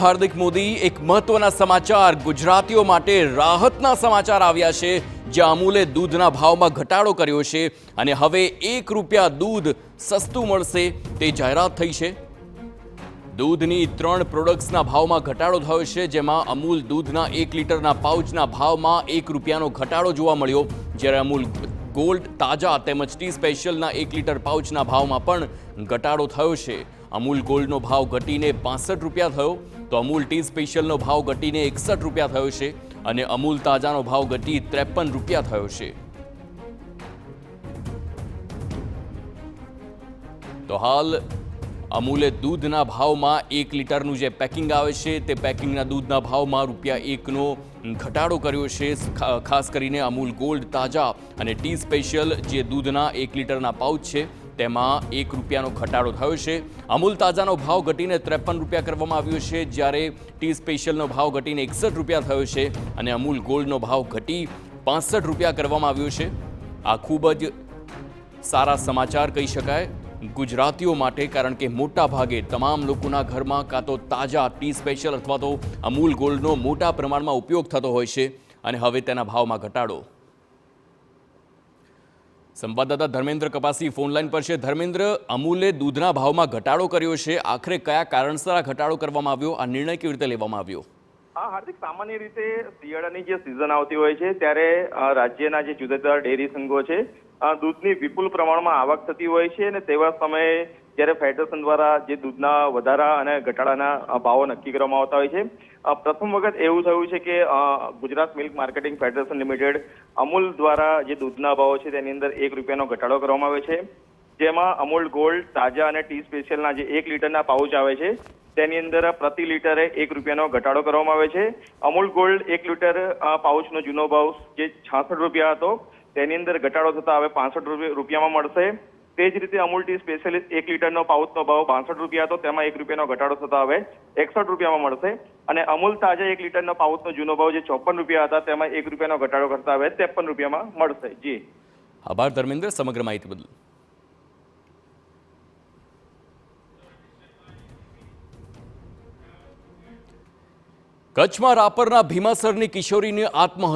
હાર્દિક મોદી। એક મહત્વના સમાચાર ગુજરાતીઓ માટે રાહતના સમાચાર આવ્યા છે, જ્યાં અમૂલે દૂધના ભાવમાં ઘટાડો કર્યો છે અને હવે ₹1 દૂધ સસ્તું મળશે તે જાહેરાત થઈ છે। દૂધની 3 પ્રોડક્ટ્સના ભાવમાં ઘટાડો થયો છે, જેમાં અમૂલ દૂધના 1 લીટરના પાઉચના ભાવમાં ₹1નો ઘટાડો જોવા મળ્યો, જ્યારે અમૂલ ગોલ્ડ તાજા તેમજ ટી સ્પેશિયલના 1 લીટર પાઉચના ભાવમાં પણ ઘટાડો થયો છે। અમૂલ ગોલ્ડનો ભાવ ઘટીને ₹65 થયો, તો અમૂલ ટી સ્પેશિયલનો ભાવ ઘટીને ₹61 થયો છે અને અમૂલ તાજાનો ભાવ ઘટી ₹53 થયો છે। તો હાલ અમૂલે દૂધના ભાવમાં 1 લીટરનું જે પેકિંગ આવે છે તે પેકિંગના દૂધના ભાવમાં ₹1નો ઘટાડો કર્યો છે। ખાસ કરીને અમૂલ ગોલ્ડ તાજા અને ટી સ્પેશિયલ જે દૂધના 1 લીટરના પાઉચ છે તેમાં ₹1નો ઘટાડો થયો છે। અમૂલ તાજાનો ભાવ ઘટીને ₹53 કરવામાં આવ્યો છે, જ્યારે ટી સ્પેશિયલનો ભાવ ઘટીને ₹61 થયો છે અને અમૂલ ગોલ્ડનો ભાવ ઘટી ₹65 કરવામાં આવ્યો છે। આ ખૂબ જ સારા સમાચાર કહી શકાય ગુજરાતીઓ માટે, કારણ કે મોટા ભાગે તમામ લોકોના ઘરમાં કાં તો તાજા ટી સ્પેશિયલ અથવા તો અમૂલ ગોલ્ડનો મોટા પ્રમાણમાં ઉપયોગ થતો હોય છે અને હવે તેના ભાવમાં ઘટાડો। સંવાદદાતા ધર્મેન્દ્ર કપાસી ફોનલાઈન પર છે। ધર્મેન્દ્ર, અમૂલે દૂધના ભાવમાં ઘટાડો કર્યો છે, આખરે કયા કારણસર આ ઘટાડો કરવામાં આવ્યો? આ નિર્ણય કેવી રીતે લેવામાં આવ્યો? હા હાર્દિક, સામાન્ય રીતે શિયાળાની જે સિઝન આવતી હોય છે ત્યારે રાજ્યના જે જુદા જુદા ડેરી સંઘો છે દૂધની વિપુલ પ્રમાણમાં આવક થતી હોય છે અને તેવા સમયે જ્યારે ફેડરેશન દ્વારા જે દૂધના વધારા અને ઘટાડાના ભાવો નક્કી કરવામાં આવતા હોય છે, પ્રથમ વખત એવું થયું છે કે Gujarat milk marketing federation limited Amul દ્વારા જે દૂધના ભાવો છે તેની અંદર ₹1નો ઘટાડો કરવામાં આવે છે, જેમાં અમૂલ ગોલ્ડ તાજા અને ટી સ્પેશિયલના જે 1 લીટરના પાઉચ આવે છે તેની અંદર પ્રતિ લીટરે ₹1નો ઘટાડો કરવામાં આવે છે। અમૂલ ગોલ્ડ 1 લીટર પાઉચનો જૂનો ભાવ જે ₹66 હતો તેની અંદર ઘટાડો થતા હવે ₹65 મળશે। તે જ રીતે અમૂલ ટી સ્પેશિયલ 1 લીટરનો પાઉચનો ભાવ ₹62 હતો, તેમાં ₹1નો ઘટાડો થતા હવે ₹61 મળશે અને અમૂલ તાજા 1 લીટરનો પાઉચનો જૂનો ભાવ જે ₹54 હતા તેમાં ₹1નો ઘટાડો કરતા હવે ₹53 મળશે। જી આભાર ધર્મેન્દ્ર, સમગ્ર માહિતી બદલ। કચ્છમાં રાપરના ભીમાસરની કિશોરીની આત્મહત્યા